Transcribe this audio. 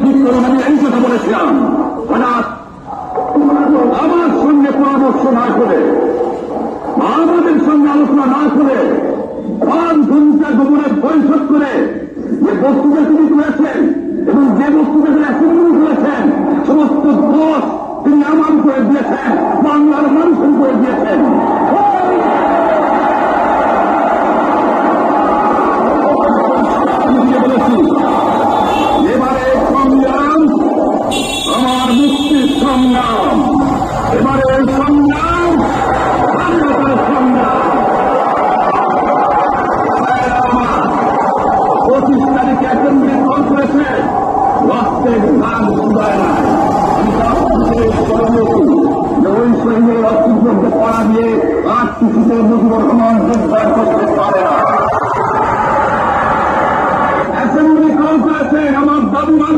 ঠিক করুন, আমি এই কথা বলেছিলাম। হঠাৎ আমার সঙ্গে পরামর্শ না করে, আমাদের সঙ্গে আলোচনা না করে, 5 ঘন্টা গোপনে বৈঠক করে যে বক্তব্য তিনি করেছেন এবং যে বক্তব্য অ্যাসেম্বলি করেছেন, সমস্ত দোষ তিনি আমার করে দিয়েছেন, বাংলার মানুষের করে দিয়েছেন। বলেছি এবারে সংগ্রাম আমার মুক্তির সংগ্রাম, এবারে সংগ্রাম স্বাধীনতার সংগ্রাম। 25 তারিখে অ্যাসেম্বলি কল করেছে, রক্তের গান শুধায় না। আমি ওই সঙ্গে রক্তের মধ্যে পড়া দিয়ে 8 শিশুদের মুজিবুর রহমান যোগদান করতে পারে না। অ্যাসেম্বলি কল করেছে, আমার দাবি